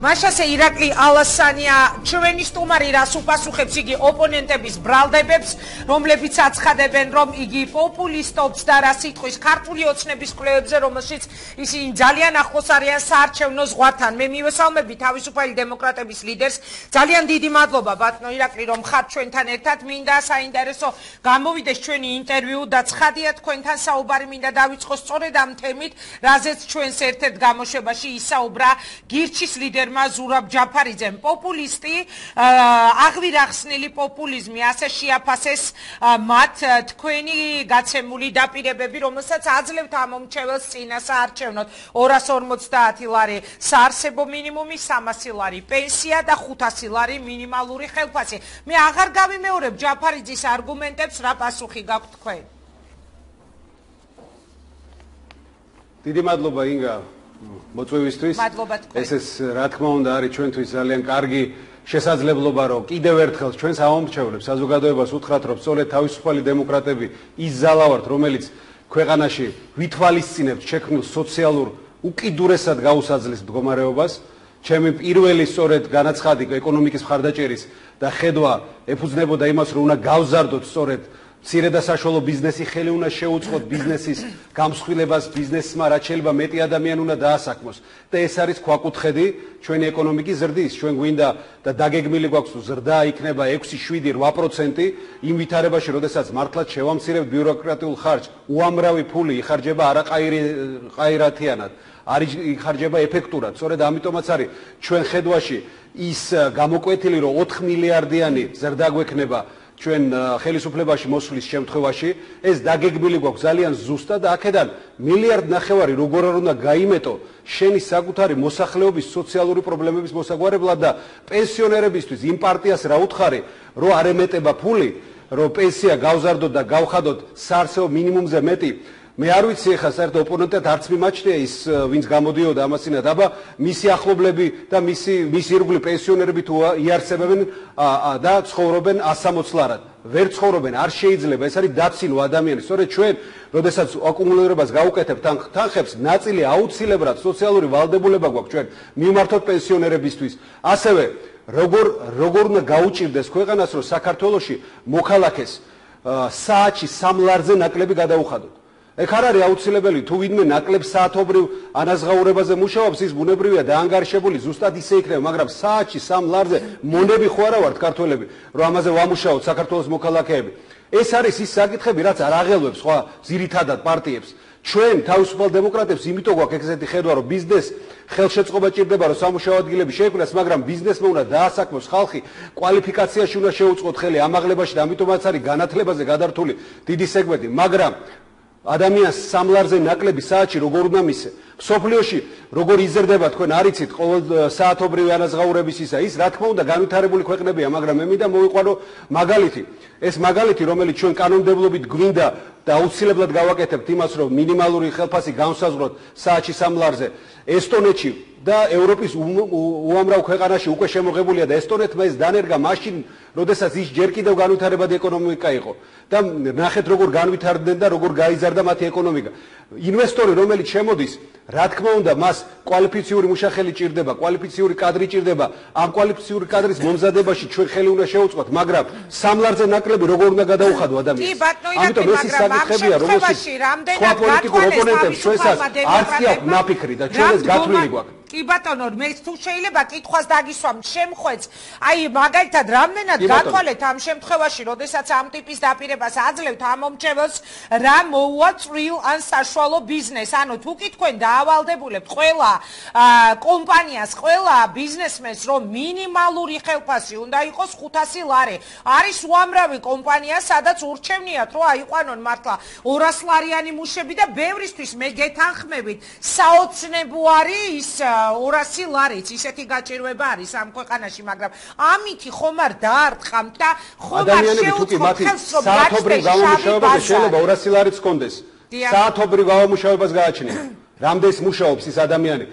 მაშასე ირაკლი ალასანია ჩვენი სტუმარი რას უპასუხებს იგი ოპონენტების ბრალდებებს რომლებიც აცხადებენ რომ იგი პოპულისტობს და რა სიტყვის ქართული ოცნების კვლევებზე რომელშიც ისინი ძალიან ახლოს არიან საარჩევნო ზღვართან მე მივესალმები თავისუფალი დემოკრატების ლიდერს ძალიან დიდი მადლობა ბატონო ირაკლი რომ ხართ ჩვენთან ერთად მინდა საინტერესო გამოვიდეს ჩვენი ინტერვიუ და ცხადია თქვენთან საუბარი მინდა დავიწყოს სწორედ ამ თემით რაზეც ჩვენს ერთ-ერთ გამოშვებაში ისაუბრა გირჩის ლიდერმა ზურაბ ჯაფარიძემ პოპულისტი აღვირახსნილი პოპულიზმი ასე შეაფასეს მათ თქვენი გაცემული დაპირებები რომელსაც აძლევთ ამ მომრჩეველს წინა საარჩევნოდ 250 ლარი საარსებო მინიმუმი 300 ლარი პენსია და 500 ლარი მინიმალური ხელფასი მე აღარ გავიმეორებ ჯაფარიძის არგუმენტებს რა პასუხი გაქვთ თქვენ დიდი მადლობა ინგა მოწვევისთვის ეს რა თქმა უნდა არის ჩვენთვის ძალიან კარგი შესაძლებლობა რომ კიდევ ერთხელ ჩვენს ამომრჩევლებს საზოგადოებას უთხრათ რომ სწორედ თავისუფალი დემოკრატები ის ზალა ვართ რომელიც ქვეყანაში ვითვალისწინებთ შექმნილ სოციალურ უკიდურესად გაუსაძლის მდგომარეობას ჩემი პირველი სწორედ განაცხადი ეკონომიკის მხარდაჭერის და ხედვა ეფუძნებოდა იმას რომ უნდა გავზარდოთ სწორედ მცირე და საშუალო ბიზნესი ხელი უნდა შეუწყოთ ბიზნესის გამსხვილებას ბიზნესმა რაც შეიძლება მეტი ადამიანი უნდა დაასაქმოს და ეს არის ქვაკუთხედი ჩვენი ეკონომიკის ზრდის ჩვენ გვინდა და დაგეგმილი გვაქვს ზრდა იქნება 6-7-8% იმ ვითარებაში როდესაც მართლაც შევამცირებთ ბიუროკრატიულ ხარჯს უამრავი ფული იხარჯება არაყაირათიანად არის იხარჯება ეფექტურად სწორედ ამიტომაც არის ჩვენ ხედვაში ის გამოკვეთილი რომ 4 მილიარდიანი ზრდა გვექნება ჩვენ ხელისუფლებაში მოსვლის შემთხვევაში ეს დაგეგმილი გვაქვს ძალიან ზუსტად და აქედან 1.5 მილიარდი როგორ არ უნდა გაიმეტო შენი საკუთარი მოსახლეობის სოციალური პრობლემების მოსაგვარებლად და პენსიონერებისთვის იმ პარტიას რა უთხარი რომ არ ემეტება ფული რომ პენსია გავზარდოთ და გავხადოთ საარსებო მინიმუმზე მეტი მე არ ვიცი ახლა საერთოდ ოპონენტად არც მიმაჩნია ის ვინც გამოდიოდა ამასინად აბა მისი ახლობლები და მისი ირგვლივ პენსიონერები თუ იარსებებენ და ცხოვრობენ 160 ლარად ვერ ცხოვრობენ არ შეიძლება ეს არის დაცინო ადამიანი სწორედ ჩვენ როდესაც აკუმულირებას გავუკეთებთ თანხებს ნაწილი აუცილებლად სოციალური ვალდებულება გვაქვს ჩვენ მივმართოთ პენსიონერებისთვის ასევე როგორ უნდა გაუჭირდეს ქვეყანას რომ საქართველოში მოქალაქეს საათში 3 ლარზე ნაკლები გადაუხადოთ ეგ არ არის აუცილებელი თუ ვინმე ნაკლებ საათობრივ ანაზღაურებაზე მუშაობს ის ბუნებრივია დაანგარიშებული ზუსტად ისე იქნება მაგრამ საათში 3 ლარზე მონები ხო არა ვართ ქართველები რომ ამაზე ვამუშაოთ საქართველოს მოქალაქეები ეს არის ის საკითხები რაც არ აღელვებს სხვა ძირითადად პარტიებს ჩვენ თავისუფალ დემოკრატებს იმიტომ გვაქვს ეგეთი ხედვა რომ ბიზნეს ხელშეწყობა ჭირდება რომ სამუშაო ადგილები შეიქმნას მაგრამ ბიზნესმა უნდა დაასაქმოს ხალხი კვალიფიკაციაში უნდა შეუწყოთ ხელი ამაღლებაში და ამიტომაც არის განათლებაზე გადართული დიდი სეგმენტი მაგრამ ადამიანს 3 ლარზე ნაკლები საათში როგორ უნდა მისცე სოფლიოში როგორ იზრდება თქვენ არიცით ყოველ საათობრივი ანაზღაურების ისა ის რა თქმა უნდა განვითარებული ქვეყნებია მაგრამ მე მინდა მოვიყვანო მაგალითი ეს მაგალითი რომელიც ჩვენ კანონმდებლობით გვინდა და აუცილებლად გავაკეთებთ იმას რომ მინიმალური ხელფასი განსაზღვროთ საათში 3 ლარზე ესტონეთში და ევროპის უამრავ ქვეყანაში უკვე შემოღებულია და ესტონეთმა ეს დანერგა მაშინ როდესაც ის ჯერ კიდევ განვითარებადი ეკონომიკა იყო და ნახეთ როგორ განვითარდნენ და როგორ გაიზარდა მათი ეკონომიკა ინვესტორი რომელიც შემოდის რა თქმა უნდა მას კვალიფიციური მუშახელი ჭირდება კვალიფიციური კადრი ჭირდება ამ კვალიფიციური კადრის მომზადებაში ჩვენ ხელი უნდა შევუწყოთ მაგრამ 3 ლარზე ნაკლები როგორ უნდა გადაუხადო ადამიანს ამიტომ ეს ის საკითხებია რომელშიც სხვა პოლიტიკურ ოპონენტებს ჩვენსაც არც კი აქვს ნაფიქრი და ჩვენ ეს გათვლილი გვაქვს კი ბატონო მე თუ შეიძლება კითხვას დაგისვამ შემხვეც აი მაგალითად რამდენად გათვალეთ ამ შემთხვევაში როდესაც ამ ტიპის დაპირებას აძლევთ ამ მომრჩეველს რა მოუვა წვრილ ან საშუალო ბიზნეს ანუ თუ კი თქვენ დაავალდებულებთ ყველა კომპანიას ყველა ბიზნესმენს რომ მინიმალური ხელფასი უნდა იყოს 500 ლარი არის უამრავი კომპანია სადაც ურჩევნიათ რომ აიყვანონ მართლა 200 ლარიანი მუშები და ბევრისთვის მე გეთანხმებით საოცნებო არის 200 ლარიც ისეთი გაჭირვება არის ამ ქვეყანაში მაგრამ ამითი ხომ არ დაარტყამთ და ხომ არ შეუწყოთ ხელს რომ საათობრივ გამომუშავებაზე შეიძლება 200 ლარიც ჰქონდეს საათობრივ გამომუშავებას გააჩნია რამდენს მუშაობს ის ადამიანი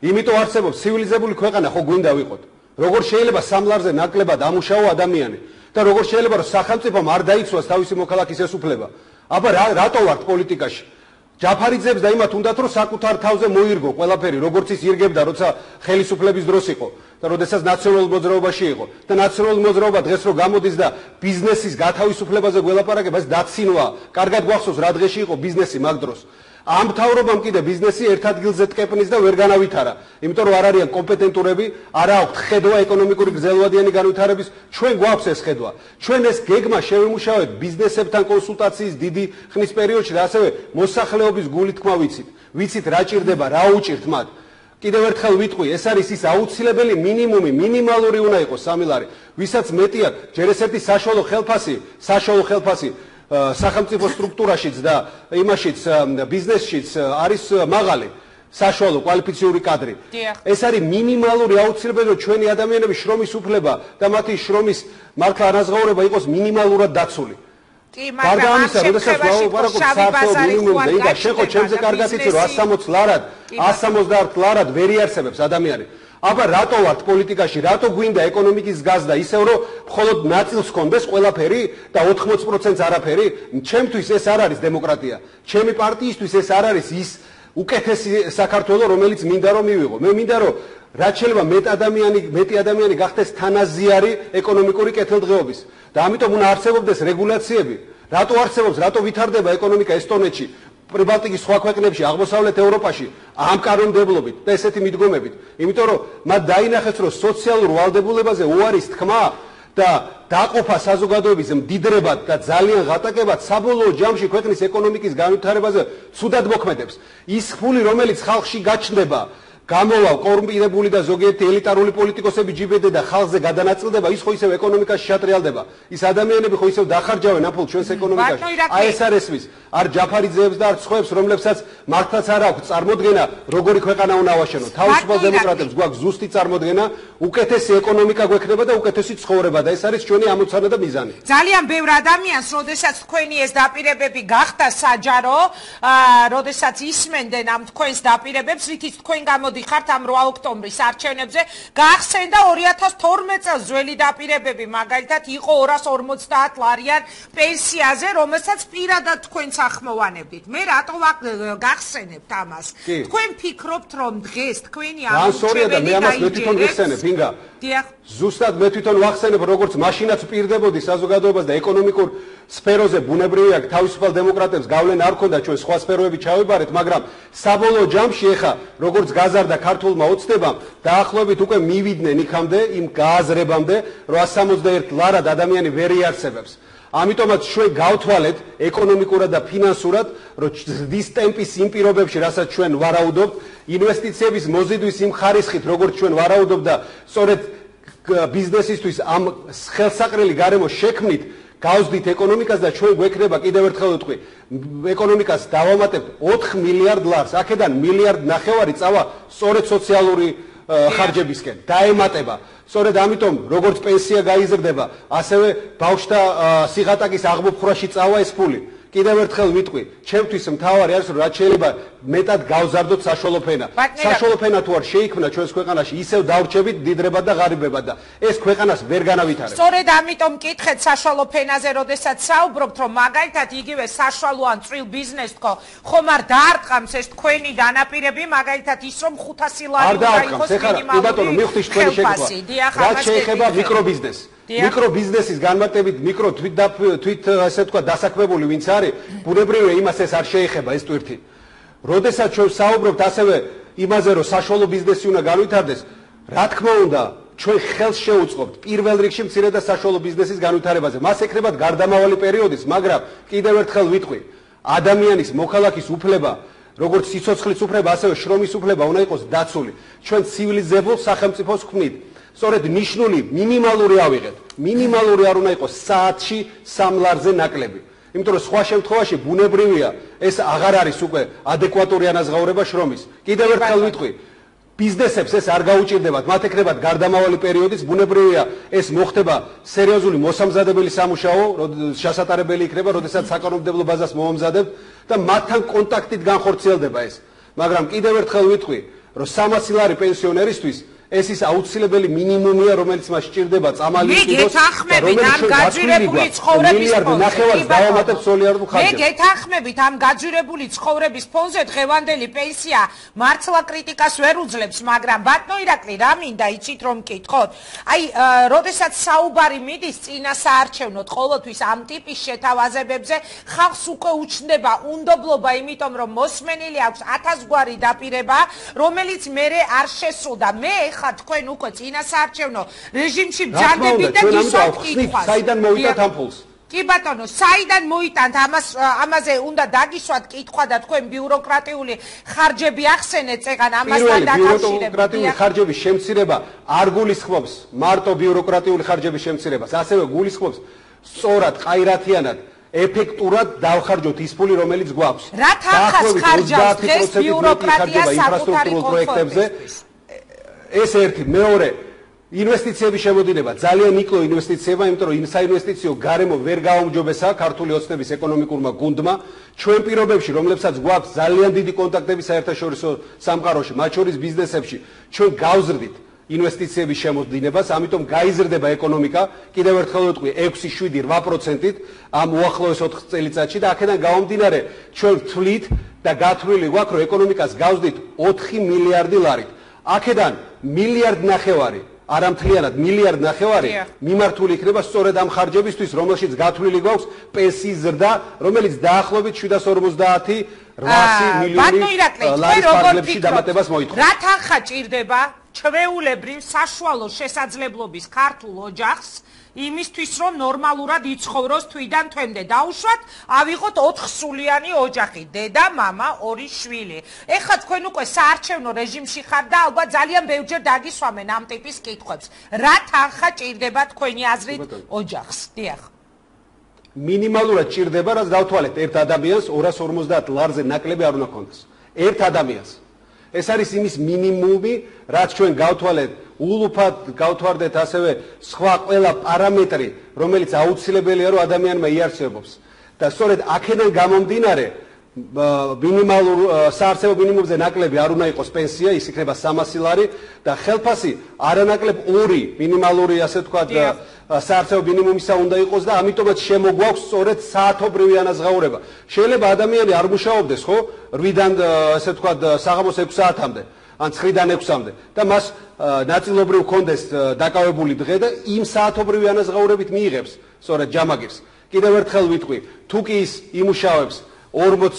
იმიტომ არსებობს ცივილიზებული ქვეყანა ხო გვინდა ვიყოთ როგორ შეიძლება 3 ლარზე ნაკლებად ამუშაო ადამიანი და როგორ შეიძლება რომ სახელმწიფომ არ დაიცვას თავისი მოქალაქის ეს უფლება აბა რატო ვართ პოლიტიკაში ჯაფარიძეებს და იმათ უნდათ რომ საკუთარ თავზე მოირგო ყველაფერი როგორც ის ირგებდა როცა ხელისუფლების დროს იყო და როდესაც ნაციონალურ მოძრაობაში იყო და ნაციონალურ მოძრაობა დღეს რო გამოდის და ბიზნესის გათავისუფლებაზე გველაპარაკება, ეს დაცინვა. კარგად გვახსოვს რა დღეში იყო ბიზნესი მაგ დროს. ამ მთავრობამ კიდე ბიზნესი ერთ ადგილზე ტკეპნის და ვერ განავითარა. იმიტომ რომ არ არიან კომპეტენტურები, არ აქვთ ხედვა ეკონომიკური გრძელვადიანი განვითარების, ჩვენ გვაქვს ეს ხედვა. ჩვენ ეს გეგმა შევიმუშავეთ ბიზნესებთან კონსულტაციის დიდი ხნის პერიოდში და ასევე მოსახლეობის გულით თქმა ვიცით რა ჭირდება, რა უჭირთ მათ. კიდევ ერთხელ ვიტყვი, ეს არის ის აუცილებელი მინიმუმი, მინიმალური უნდა იყოს 3 ლარი. ვისაც მეტი აქვს, ჯერ ესეთი საშუალო ხელფასი სახელმწიფო სტრუქტურაშიც და იმაშიც ბიზნესშიც არის მაღალი საშუალო კვალიფიციური კადრი. ეს არის მინიმალური აუცილებელი, რომ ჩვენი ადამიანების შრომის უფლება და მათი შრომის მართლა ანაზღაურება იყოს მინიმალურად დაცული. მაგრამ ამ შემთხვევაში საერთო მინიმუმზე იგა შენ ხო ჩემზე კარგად იცი რომ 160 ლარად 170 ლარად ვერ იარსებებს ადამიანი. აბა რატო ვართ პოლიტიკაში, რატო გვინდა ეკონომიკის გაზრდა ისევ რომ მხოლოდ ნაწილს ჰქონდეს ყველაფერი და 80%-ს არაფერი? ჩემთვის ეს არ არის დემოკრატია. ჩემი პარტიისთვის ეს არ არის ის უკეთესი საქართველო, რომელიც მინდა რომ მივიღო. მე მინდა რომ რაც შეიძლება მეტი ადამიანი გახდეს თანაზიარი ეკონომიკური კეთილდღეობის და ამიტომ უნდა არსებობდეს რეგულაციები. რატო არსებობს, რატო ვითარდება ეკონომიკა ესტონეთში, პრიბალტიკის სხვა ქვეყნებში, აღმოსავლეთ ევროპაში ამ კანონმდებლობით და ესეთი მიდგომებით? იმიტომ რომ მათ დაინახეს, რომ სოციალურ ვალდებულებაზე უარის თქმა და დაყოფა საზოგადოების მდიდრებად და ძალიან ღატაკებად საბოლოო ჯამში ქვეყნის ეკონომიკის განვითარებაზე ცუდად მოქმედებს. ის ფული, რომელიც ხალხში გაჩნდება, გამოვა კორუმპირებული და ზოგიერთი ელიტარული პოლიტიკოსები ჯიბედე და ხალხზე გადანაწილდება, ის ხო ისევ ეკონომიკაში შეატრიალდება. ის ადამიანები ხო ისევ დახარჯავენ ამ ფულს ჩვენს ეკონომიკაში. აი ეს არ ესმის, არ ჯაფარიძეებს და არ სხვებს, რომლებსაც მართლაც არ აქვს წარმოდგენა, როგორი ქვეყანა უნდა ავაშენოთ. თავისუფალ დემოკრატებს გვაქვს ზუსტი წარმოდგენა, უკეთესი ეკონომიკა გვექნება და უკეთესი ცხოვრება და ეს არის ჩვენი ამოცანა და მიზანი. ძალიან ბევრ ადამიანს, როდესაც თქვენი ეს დაპირებები გახდა საჯარო, როდესაც ისმენდნენ ამ თქვენს დაპირებებს, რითიც თქვენ გამოდიხართ ამ 8 ოქტომბრის არჩევნებზე, გახსენდა 2012 წელს ძველი დაპირებები, მაგალითად იყო 250 ლარიან პენსიაზე, რომელსაც პირადად თქვენც ახმოვანებდით. მე რატო გახსენებთ ამას? თქვენ ფიქრობთ, რომ დღეს თქვენი ამორჩეველი გაიჯერებს? ინგა, ზუსტად მე თვითონ ვახსენებ, როგორც მაშინაც პირდებოდი საზოგადოებას და ეკონომიკურ სფეროზე ბუნებრივია თავისუფალ დემოკრატებს გავლენა არ ქონდა, ჩვენ სხვა სფეროები ჩავიბარეთ, მაგრამ საბოლოო ჯამში ეხა როგორც გაზარდა ქართულმა ოცნებამ, დაახლოებით უკვე მივიდნენ იქამდე იმ გააზრებამდე, რომ 161 ლარად ადამიანი ვერ იარსებებს. ამიტომაც ჩვენ გავთვალეთ ეკონომიკურად და ფინანსურად, რომ ზრდის ტემპის იმ პირობებში, რასაც ჩვენ ვარაუდობთ, ინვესტიციების მოზიდვის იმ ხარისხით, როგორც ჩვენ ვარაუდობთ და სწორედ ბიზნესისთვის ამ ხელსაყრელი გარემო შექმნით, გავზდით ეკონომიკას და ჩვენ გვექნება კიდევ ერთხელ ვიტყვი, ეკონომიკას დავამატებთ 4 მილიარდ ლარს, აქედან 1,5 მილიარდი წავა სწორედ სოციალური ხარჯებისკენ, დაემატება. სწორედ ამიტომ, როგორც პენსია გაიზრდება, ასევე ბავშვთა სიღატაკის აღმოფხვრაში წავა ეს ფული. კიდევ ერთხელ ვიტყვი, ჩემთვის მთავარი არის, რომ რაც შეიძლება მეტად გავზარდოთ საშუალო ფენა. საშუალო ფენა თუ არ შეიქმნა ჩვენს ქვეყანაში, ისევ დავრჩებით დიდრებად და ღარიბებად და ეს ქვეყანას ვერ განავითარებს. სწორედ ამიტომ მკითხეთ საშუალო ფენაზე, როდესაც საუბრობთ, რომ მაგალითად იგივე საშუალო ან წვრილ ბიზნესს თქო, ხომ არ დაარტყამს ეს თქვენი განაპირები, მაგალითად ის რომ 500 ლარი უნდა იყოს მინიმალური. ბატონო, მივხვდი თქვენი შეკითხვა. რაც შეეხება მიკრობიზნესს. მიკრობიზნესის განმარტებით მიკრო თვით ასე თქვა დასაქმებული ვინც არის, ბუნებრივია იმას ეს არ შეეხება ეს ტვირთი. როდესაც ჩვენ საუბრობთ ასევე იმაზე, რომ საშუალო ბიზნესი უნდა განვითარდეს, რა თქმა უნდა, ჩვენ ხელს შევუწყობთ პირველ რიგში მცირე და საშუალო ბიზნესის განვითარებაზე. მას ეკრებათ გარდამავალი პერიოდის, მაგრამ კიდევ ერთხელ ვიტყვი, ადამიანის მოქალაქის უფლება, როგორც სიცოცხლის უფლება, ასევე შრომის უფლება უნდა იყოს დაცული. ჩვენ ცივილიზებულ სახელმწიფოს ვქმნით. სწორედ ნიშნული მინიმალური ავიღეთ. მინიმალური არ უნდა იყოს საათში 3 ლარზე ნაკლები. იმიტომ რომ სხვა შემთხვევაში ბუნებრივია ეს აღარ არის უკვე ადეკვატური ანაზღაურება შრომის. კიდევ ერთხელ ვიტყვი, ბიზნესებს ეს არ გაუჭირდებათ, მათ ეკრებათ გარდამავალი პერიოდის, ბუნებრივია ეს მოხდება სერიოზული მოსამზადებელი სამუშაო, შესატარებელი იქნება, როდესაც საკანონმდებლო ბაზას მომამზადებთ და მათთან კონტაქტით განხორციელდება ეს. მაგრამ კიდევ ერთხელ ვიტყვი, რომ 300 ლარი პენსიონერისთვის ეს ის აუცილებელი მინიმუმია, რომელიც მას სჭირდება წამალი იყიდოს, რომელიც ამ გაძვირებული ცხოვრების ფონზე. მე გეთანხმებით ამ გაძვირებული ცხოვრების ფონზე დღევანდელი პენსია მართლა კრიტიკას ვერ უძლებს, მაგრამ ბატონო ირაკლი, რა მინდა იცით რომ მკითხოთ? აი, როდესაც საუბარი მიდის წინასაარჩევნოდ ყოველთვის ამ ტიპის შეთავაზებებზე, ხალხს უკვე უჩნდება უნდობლობა, იმიტომ რომ მოსმენილი აქვს 1000 გვარი დაპირება, რომელიც მერე არ შესრულდა. მე ხა თქვენ უკვე წინასაარჩევნო რეჟიმში ბრძანდებით და გისვათ კითხვას. საიდან მოვიტანთ ამ ფულს? კი ბატონო, საიდან მოიტანთ ამაზე უნდა დაგისვათ კითხვა და თქვენ ბიუროკრატიული ხარჯები ახსენეთ წეგან ამასთან დაკავშირებით. ბიუროკრატიული ხარჯების შემცირება არ გულისხმობს მარტო ბიუროკრატიული ხარჯების შემცირებას, ასევე გულისხმობს სწორად, ყაირათიანად, ეფექტურად დავხარჯოთ ის ფული, რომელიც გვაქვს. რა თანხას ხარჯავს დღეს ბიუროკრატია საკუთარი პროექტებზე? ეს ერთი, მეორე ინვესტიციების შემოდინება ძალიან იკლო ინვესტიციებმა, იმიტომ რომ საინვესტიციო გარემო ვერ გააუმჯობესა ქართული ოცნების ეკონომიკურმა გუნდმა. ჩვენ პირობებში, რომლებსაც გვაქვს ძალიან დიდი კონტაქტები საერთაშორისო სამყაროში, მათ შორის ბიზნესებში, ჩვენ გავზრდით ინვესტიციების შემოდინებას, ამიტომ გაიზრდება ეკონომიკა, კიდევ ერთხელ ვიტყვი 6-7-8%-ით ამ უახლოეს 4 წელიწადში და აქედან გამომდინარე ჩვენ ვთვლით და გათვლილი გვაქვს, რომ ეკონომიკას გავზრდით 4 მილიარდი ლარით. აქედან 1,5 მილიარდი არა მთლიანად 1,5 მილიარდი მიმართული იქნება სწორედ ამ ხარჯებისთვის, რომელშიც გათვლილი გვაქვს პენსიის ზრდა, რომელიც დაახლოებით 750-800 მილიონი ლარის ფარგლებში დამატებას მოითხოვს. რა თანხა ჭირდება ჩვეულებრივ საშუალო შესაძლებლობის ქართულ ოჯახს იმისთვის, რომ ნორმალურად იცხოვროს თვიდან თვემდე. დაუშვათ, ავიღოთ 4 სულიანი ოჯახი, დედა, მამა, 2 შვილი. ეხლა თქვენ უკვე საარჩევნო რეჟიმში ხართ და ალბათ ძალიან ბევრჯერ დაგისვამენ ამ ტიპის კითხვებს. რა თანხა ჭირდება თქვენი აზრით ოჯახს? დიახ. მინიმალურად ჭირდება, რაც დავთვალეთ ერთ ადამიანს 250 ლარზე ნაკლები არ უნდა ქონდეს. ერთ ადამიანს. ეს არის იმის მინიმუმი, რაც ჩვენ გავთვალეთ, ულუფად გავთვარდეთ ასევე სხვა ყველა პარამეტრი, რომელიც აუცილებელია, რომ ადამიანმა იარსებობს. და სწორედ აქედან გამომდინარე, მინიმალურ საარსებო მინიმუმზე ნაკლები არ უნდა იყოს პენსია, ის იქნება 300 ლარი და ხელფასი არანაკლებ 2 მინიმალური, ასე ვთქვათ, საარსებო მინიმუმისა უნდა იყოს და ამიტომაც შემოგვაქვს სწორედ საათობრივი ანაზღაურება. შეიძლება ადამიანი არ მუშაობდეს, ხო? 8-დან, ასე ვთქვათ, საღამოს 6 საათამდე. ან 9-დან 6-მდე და მას ნაწილობრივ კონდეს დაკავებული დღე და იმ საათობრივი ანაზღაურებით მიიღებს სწორედ ჯამაგირს. კიდევ ერთხელ ვიტყვი, თუ კი ის იმუშავებს 40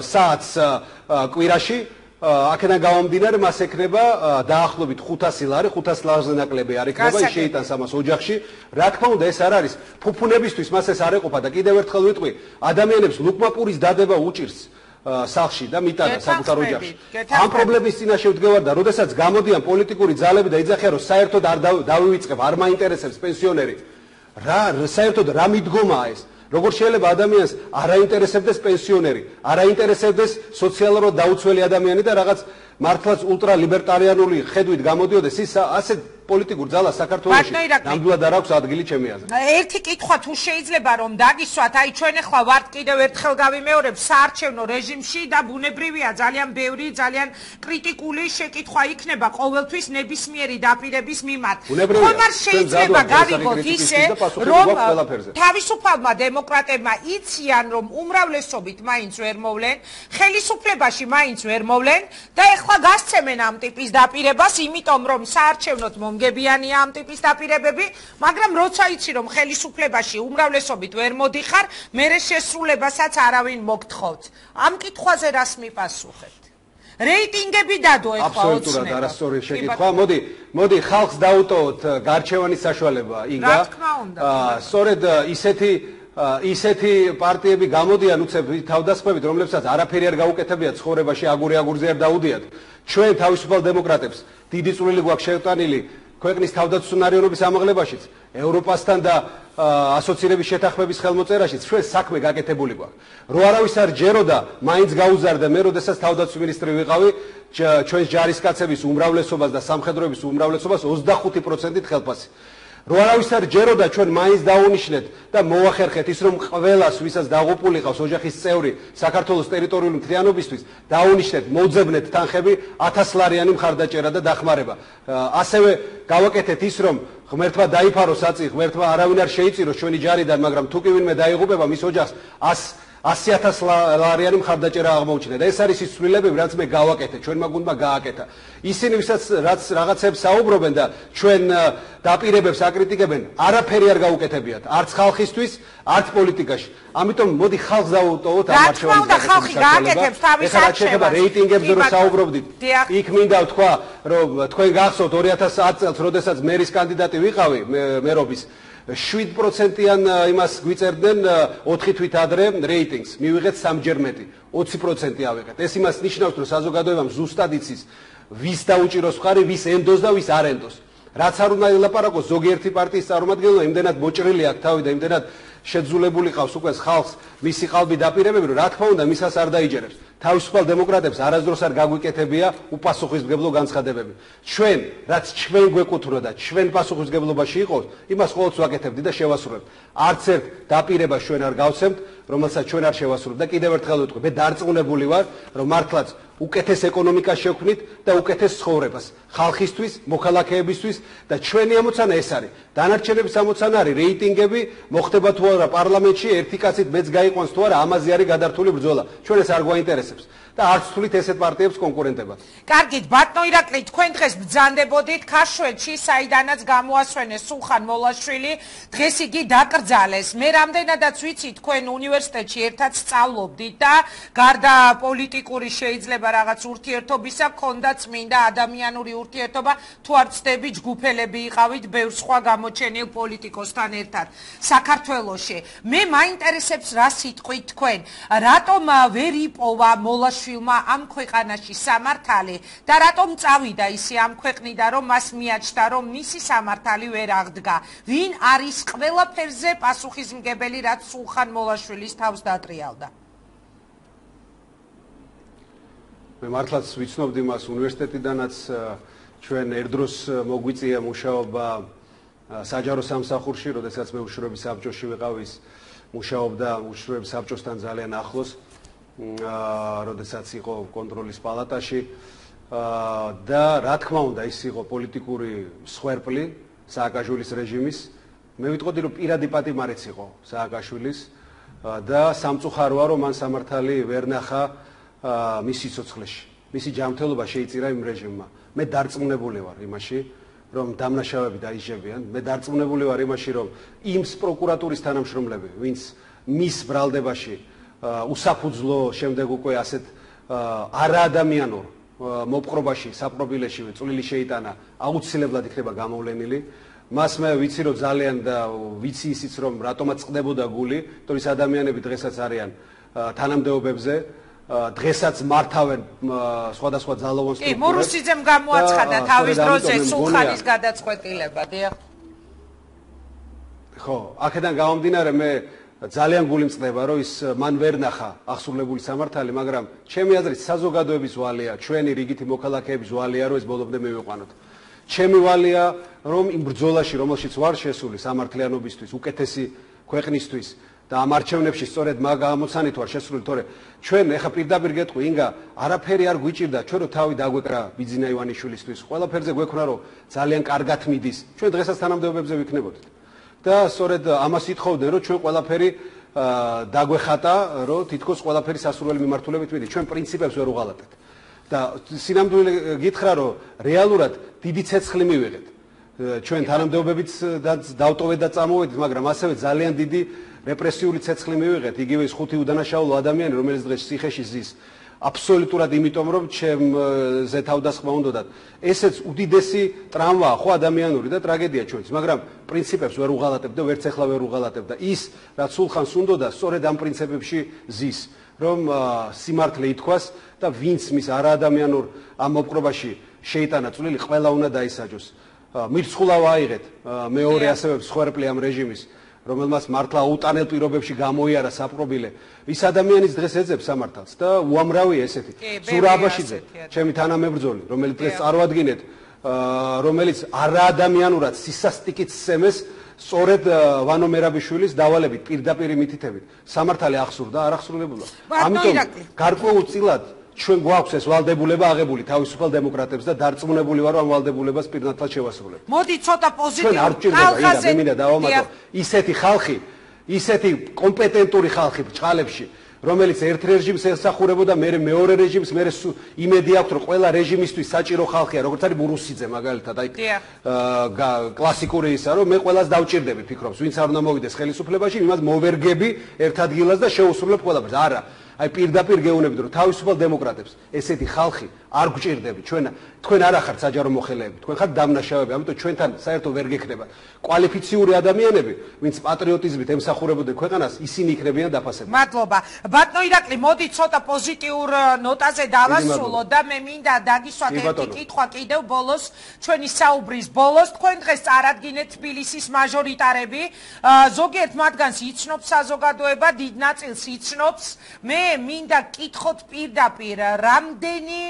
საათს კვირაში, აქედან გამომდინარე მას ექნება დაახლოებით 500 ლარი, 500 ლარზე ნაკლები არ ექნება, ის შეიტანს ამას ოჯახში. რა თქმა უნდა, ეს არ არის ფუფუნებისთვის, მას ეს არ ეყოფა და კიდევ ერთხელ ვიტყვი, ადამიანებს ლუკმაპურის დადება უჭირს სახლში და მიტანა საკუთარ ოჯახში. ამ პრობლემის წინაშე ვდგევარ და როდესაც გამოდიან პოლიტიკური ძალები და იძახიან, რომ საერთოდ არ დავივიწყებ, არ მაინტერესებს პენსიონერი. საერთოდ რა მიდგომაა ეს? როგორ შეიძლება ადამიანს არ აინტერესებდეს პენსიონერი, არ აინტერესებდეს სოციალურად დაუცველი ადამიანი და რაღაც მართლაც ულტრალიბერტარიანული ხედვით გამოდიოდეს ის ასეთ პოლიტიკურ ძალას საქართველოში ნამდვილად არ აქვს ადგილი ჩემი აზრით. ერთი კითხვა თუ შეიძლება რომ დაგისვათ, აი ჩვენ ახლა ვართ კიდევ ერთხელ გავიმეორებ საარჩევნო რეჟიმში და ბუნებრივია ძალიან ბევრი, ძალიან კრიტიკული შეკითხვა იქნება ყოველთვის ნებისმიერი დაპირების მიმართ. ხომ არ შეიძლება გავიგოთ ისე, რომ თავისუფალმა დემოკრატებმა იციან, რომ უმრავლესობით მაინც ვერ მოვლენ, ხელისუფლებაში მაინც ვერ მოვლენ და ეხლა გასცემენ ამ ტიპის დაპირებას, იმიტომ რომ საარჩევნოდ მომგებიანია ამ ტიპის დაპირებები, მაგრამ როცა იცი რომ ხელისუფლებაში უმრავლესობით ვერ მოდიხარ, მერე შესრულებასაც არავინ მოგთხოვთ. ამ კითხვაზე რას მიპასუხებთ? რეიტინგები დადო ეხლა ოცნება. აბსოლუტურად არასწორი შეკითხვა. მოდი ხალხს დაუტოვოთ გარჩევანის საშუალება, იგა. რა თქმა უნდა. სწორედ ისეთი პარტიები გამოდიან უცებ თავდასხმებით, რომლებსაც არაფერი არ გაუკეთებიათ ცხოვრებაში, აგური-აგურზე არ დაუდიათ. ჩვენ თავისუფალ დემოკრატებს დიდი წვლილი გვაქვს შეტანილი ქვეყნის თავდაცვითი ამაღლებაშიც, ევროპასთან და ასოცირების შეთანხმების ხელმოწერაშიც ჩვენ საქმე გაკეთებული გვაქვს. რო არავის არ ჯეროდა, მაინც გაუზარდა მე, როდესაც თავდაცვის მინისტრი ვიყავი, ჩვენს ჯარისკაცების უმრავლესობას და სამხედროების უმრავლესობას 25%-ით ხელფასი. რო არავის არ ჯეროდა ჩვენ მაინც დაუნიშნეთ და მოახერხეთ ის რომ ყველას ვისაც დაღუპული ყავს ოჯახის წევრი საქართველოს ტერიტორიული მთლიანობისთვის დაუნიშნეთ მოძებნეთ თანხები 1000 ლარიანი მხარდაჭერა და დახმარება ასევე გავაკეთეთ ის რომ ღმერთმა დაიფაროს აწი ღმერთმა არავინ არ შეიწიროს ჩვენი ჯარიდან მაგრამ თუ კი ვინმე დაიღუპება მის ოჯახს 100,000 ლარიანი მხარდაჭერა აღმოუჩნდა და ეს არის ის ცვლილებები რაც მე გავაკეთე ჩვენმა გუნდმა გააკეთა ისინი ვისაც რაც რაღაცებს საუბრობენ და ჩვენ დაპირებებს აკრიტიკებენ არაფერი არ გაუკეთებიათ არც ხალხისთვის არც პოლიტიკაში ამიტომ მოდი ხალხს დავუტოვოთ ამ არჩევანს და ხალხი გააკეთებს თავის არჩევანს რეიტინგებზე რო საუბრობდით იქ მინდა ვთქვა რომ თქვენ გახსოვთ 2010 წელს როდესაც მერის კანდიდატი ვიყავი მერობის 7%-იან იმას გვიწერდნენ 4 თვით ადრე რეიტინგს მივიღეთ 3-ჯერ მეტი 20% ავიღეთ ეს იმას ნიშნავს რომ საზოგადოებამ ზუსტად იცის ვის დაუჭიროს მხარი ვის ენდოს და ვის არ ენდოს რაც არ უნდა ელაპარაკოს ზოგიერთი პარტიის წარმომადგენელმა იმდენად მოჭრილი აქვს თავი და იმდენად შეძულებული ყავს უკვე ხალხს მისი ყალბი დაპირებები რომ რა თქმა უნდა მისას არ დაიჯერებს თავისუფალ დემოკრატებს არასდროს არ გაგვიკეთებია უპასუხისმგებლო განცხადებები ჩვენ რაც ჩვენ გვეკუთვნოდა ჩვენ პასუხისმგებლობაში იყავს იმას ყოველთვის ვაკეთებდი და შევასრულებთ არც ერთ დაპირებას ჩვენ არ გავცემთ რომელსაც ჩვენ არ შევასრულებთ და კიდევ ერთხელ ვიტყვი მე დარწმუნებული ვარ რომ მართლაც უკეთეს ეკონომიკას შევქმნით და უკეთეს ცხოვრებას ხალხისთვის, მოქალაქეებისთვის და ჩვენი ამოცანა ეს არის. დანარჩენების ამოცანა არის რეიტინგები, მოხდება თუ არა პარლამენტში ერთი კაცით მეც გაიყვანს თუ არა, ამაზე არის გადართული ბრძოლა. ჩვენ ეს არ გვაინტერესებს. და არც თulit ესეთ პარტიებს კონკურენტებად. კარგით, ბატონო ირაკლი, თქვენ დღეს ბრძანდებოდით ქაშვეთში, საიდანაც გამოასვენეს სულხან მოლაშვილი, დღეს იგი დაკრძალეს. მე რამდენადაც ვიცი, თქვენ უნივერსიტეტში ერთად სწავლობდით და გარდა პოლიტიკური შეიძლება რაღაც ურთიერთობისა, გქონდა წმინდა ადამიანური ურთიერთობა, თუ არ ვცდები, ჯგუფელები იყავით ბევრ სხვა გამოჩენილ პოლიტიკოსთან ერთად საქართველოში. მე მაინტერესებს რა სიტყვით თქვენ, რატომ ვერ იპოვა მოლაშვილმა ამ ქვეყანაში სამართალი და რატომ წავიდა ისე ამ ქვეყნიდან რომ მას მიაჩნდა რომ მისი სამართალი ვერ აღდგა ვინ არის ყველაფერზე პასუხისმგებელი რაც სულხან მოლაშვილის თავს დატრიალდა მე მართლაც ვიცნობდი მას უნივერსიტეტიდანაც ჩვენ ერთდროს მოგვიწია მუშაობა საჯარო სამსახურში როდესაც მე უშუალოდ საბჭოში ვიყავი მუშაობდა უშუალოდ საბჭოსთან ძალიან ახლოს როდესაც იყო კონტროლის პალატაში და რა თქმა უნდა ის იყო პოლიტიკური სხერპლი სააკაშვილის რეჟიმის მე ვიტყოდი რომ პირადი პატიმარიც იყო სააკაშვილის და სამწუხაროა რომ მან სამართალი ვერ ნახა მის სიცოცხლეში მისი ჯანმრთელობა შეიწირა იმ რეჟიმმა მე დარწმუნებული ვარ იმაში რომ დამნაშავეები დაიჯებიან მე დარწმუნებული ვარ იმაში რომ იმ პროკურატურის თანამშრომლები ვინც მის ბრალდებაში უსაფუძვლო შემდეგ უკვე ასეთ არაადამიანურ მოპყრობაში საპრობილეში წვლილი შეიტანა აუცილებლად იქნება გამოვლენილი მას მე ვიცი რომ ძალიან და ვიცი ისიც რომ რატომაც წყდებოდა გული თორე ის ადამიანები დღესაც არიან თანამდებობებზე დღესაც მართავენ სხვადასხვა ძალოვან სტრუქტურებს კი მურუსიძემ გამოაცხადა თავის დროზე სულხანის გადაწყვეტილება დიახ ხო აქედან გამომდინარე მე ძალიან გული მწყდება რომ ის მან ვერ ნახა აღსრულებული სამართალი მაგრამ ჩემი აზრით საზოგადოების ვალია ჩვენი რიგითი მოქალაქეების ვალია რომ ეს ბოლომდე მივიყვანოთ ჩემი ვალია რომ იმ ბრძოლაში რომელშიც ვარ შესული სამართლიანობისთვის უკეთესი ქვეყნისთვის და ამ არჩევნებში სწორედ მაგ ამოცანით ვარ შესული თორე ჩვენ ეხა პირდაპირ გეტყვი ინგა არაფერი არ გვიჭირდა ჩვენ რო თავი დაგვეკრა ბიძინა ივანიშვილისთვის ყველაფერზე გვექნა რომ ძალიან კარგად მიდის ჩვენ დღესაც თანამდებობებზე ვიქნებოდით და სწორედ ამას ითხოვდნენ რომ ჩვენ ყველაფერი დაგვეხატა რომ თითქოს ყველაფერი სასურველი მიმართულებით მიდის ჩვენ პრინციპებს ვერ უღალატეთ და სინამდვილე გითხრა რომ რეალურად დიდი ცეცხლი მივიღეთ ჩვენ თანამდებობებით დავტოვეთ და წამოვედით მაგრამ ასევე ძალიან დიდი რეპრესიული ცეცხლი მივიღეთ იგივე ის 5 უდანაშაულო ადამიანი რომელიც დღეს ციხეში ზის აბსოლუტურად იმიტომ რომ ჩემზე თავდასხმა უნდათ ესეც უდიდესი ტრამვაა ხო ადამიანური და ტრაგედია ჩვენს მაგრამ პრინციპებს ვერ უღალატებ და ვერც ახლა ვერ უღალატებ და ის რაც სულხანს უნდოდა სწორედ ამ პრინციპებში ზის რომ სიმართლე ითქვას და ვინც მის არაადამიანურ ამ მოპყრობაში შეიტანა წვლილი ყველა უნდა დაისაჯოს მირცხულავა აიღეთ მეორე ასევე მსხვერპლი ამ რეჟიმის რომელმაც მართლა აუტანელ პირობებში გამოიარა საპრობილე ის ადამიანის დღეს ეძებს სამართალს და უამრავია ესეთი ზურაბაშიძე ჩემი თანამებრძოლი რომელიც დღეს წარმოადგენთ რომელიც არაადამიანურად სისასტიკით სცემეს სწორედ ვანო მერაბიშვილის დავალებით პირდაპირ მითითებით. სამართალი აღსურდა, არ აღსრულებულა. ამიტომ გარკვეულწილად ჩვენ გვაქვს ეს ვალდებულება აღებული თავისუფალ დემოკრატებს და დარწმუნებული ვარ ამ ვალდებულებას პირნათლად შევასრულებ. მოდი ცოტა პოზიტიურ ხალხაზე მე მინდა დავამატო ისეთი ხალხი, ისეთი კომპეტენტური ხალხი ბჭყალებში, რომელიც ერთ რეჟიმს ეხსახურებოდა, მე მეორე რეჟიმს, მე იმედი აქვს, რომ ყველა რეჟიმისთვის საჭირო ხალხია, როგორც არის ბურუსიძე მაგალითად, აი კლასიკური ისა, რომ მე ყველას დავჭირდები, ფიქრობს, ვინც არ უნდა მოვიდეს ხელისუფლებაში, იმას მოვერგები ერთ ადგილას და შეუსრულებ ყველაფერს. არა, აი პირდაპირ გეუბნებით, რომ თავისუფალ დემოკრატებს ესეთი ხალხი არ გვჭირდებით. თქვენ არ ახართ საჯარო მოხელეები, თქვენ ხართ დამნაშავეები, ამიტომ ჩვენთან საერთოდ ვერ გექნება კვალიფიციური ადამიანები, ვინც პატრიოტიზმით ემსახურებოდნენ ქვეყანას, ისინი იქნებიან დაფასებული. მადლობა. ბატონო ირაკლი, მოდი ცოტა პოზიტიურ ნოტაზე დავასრულოთ და მე მინდა დაგისვათ ერთი კითხვა კიდევ ბოლოს, ჩვენი საუბრის ბოლოს. თქვენ დღეს წარადგინეთ თბილისის მაჟორიტარები, ზოგიერთ მათგანს იცნობს საზოგადოება, დიდ ნაწილს იცნობს. მე მინდა კითხოთ პირდაპირ, რამდენი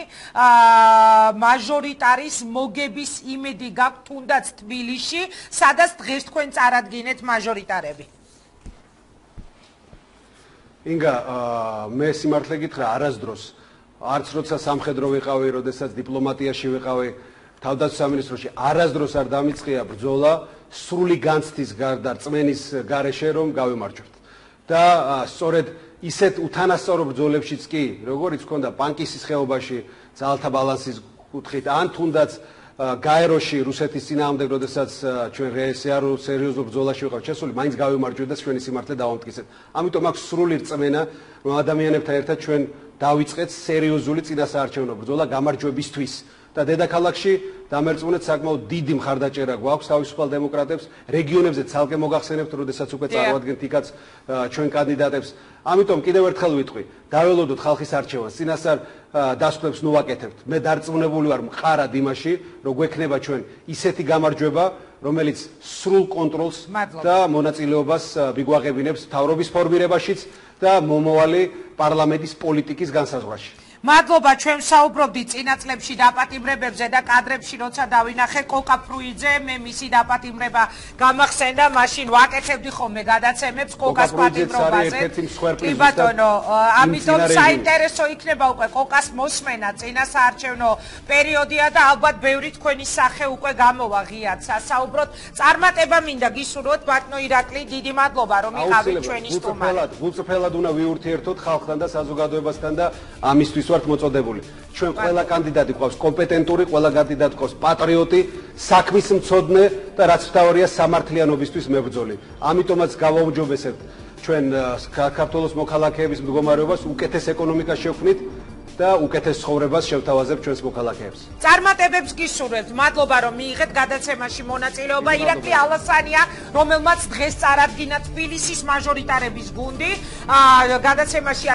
მაჟორიტარის მოგების იმედი გაქვთ თუნდაც თბილისში, სადაც დღეს თქვენ წარადგინეთ მაჟორიტარები? ინგა, მე სიმართლე გითხრა, არასდროს, არც როცა სამხედრო ვიყავი, როდესაც დიპლომატიაში ვიყავი, თავდაცვის სამინისტროში, არასდროს არ დამიწყია ბრძოლა სრული განცდის გარდა რწმენის გარეშე, რომ გავიმარჯვებთ. და სწორედ ისეთ უთანასწორო ბრძოლებშიც კი, როგორიც ჰქონდა პანკისის ხეობაში, ძალთა ბალანსის კუთხით, ან თუნდაც გაეროში რუსეთის წინააღმდეგ, როდესაც ჩვენ რეესიარულ სერიოზულ ბრძოლაში ვიყავთ შესული, მაინც გავიმარჯვეთ და ჩვენი სიმართლე დავამტკიცეთ. ამიტომ აქვს სრული რწმენა, რომ ადამიანებთან ერთად ჩვენ დავიწყეთ სერიოზული წინასაარჩევნო ბრძოლა გამარჯვებისთვის. და დედაქალაქში დამერწმუნეთ საკმაოდ დიდი მხარდაჭერა გვაქვს თავისუფალ დემოკრატებს, რეგიონებზე ცალკე მოგახსენებთ, როდესაც უკვე წარვადგენთ იქაც ჩვენ კანდიდატებს. ამიტომ კიდევ ერთხელ ვიტყვი, დაველოდოთ ხალხის არჩევანს, წინასწარ დასკვნებს ნუ ვაკეთებთ. მე დარწმუნებული ვარ მყარად იმაში, რომ გვექნება ჩვენ ისეთი გამარჯვება, რომელიც სრულ კონტროლს და მონაწილეობას მიგვაღებინებს მთავრობის ფორმირებაშიც და მომავალი პარლამენტის პოლიტიკის განსაზღვრაში. მადლობა, ჩვენ საუბრობდით წინა წლებში დაპატიმრებებზე და კადრებში, როცა დავინახე კოკა ფრუიძე, მე მისი დაპატიმრება გამახსენდა, მაშინ ვაკეთებდი ხოლმე გადაცემებს კოკას პატიმრობაზე. კი ბატონო, ამიტომ საინტერესო იქნება უკვე კოკას მოსმენა, წინა საარჩევნო პერიოდია და ალბათ ბევრი თქვენი სახე უკვე გამოვა ღიად სასაუბროდ. წარმატება მინდა გისურვოთ, ბატონო ირაკლი, დიდი მადლობა, რომ იყავით ჩვენი სტუმარი. გულწრფელად უნდა ვიურთიერთოთ ხალხთან და საზოგადოებასთან და ამისთვის ვართ მოწოდებული. ჩვენ ყველა კანდიდატი გვყავს კომპეტენტური, ყველა კანდიდატი გვყავს პატრიოტი, საქმის მცოდნე და რაც მთავარია სამართლიანობისთვის მებრძოლი. ამიტომაც გავაუმჯობესებთ ჩვენ საქართველოს მოქალაქეების მდგომარეობას, უკეთეს ეკონომიკას შევქმნით და უკეთეს ცხოვრებას შევთავაზებთ ჩვენს მოქალაქეებს. წარმატებებს გისურვებთ. მადლობა, რომ მიიღეთ გადაცემაში მონაწილეობა. ირაკლი ალასანია, რომელმაც დღეს წარადგინა თბილისის მაჟორიტარების გუნდი, გადაცემაში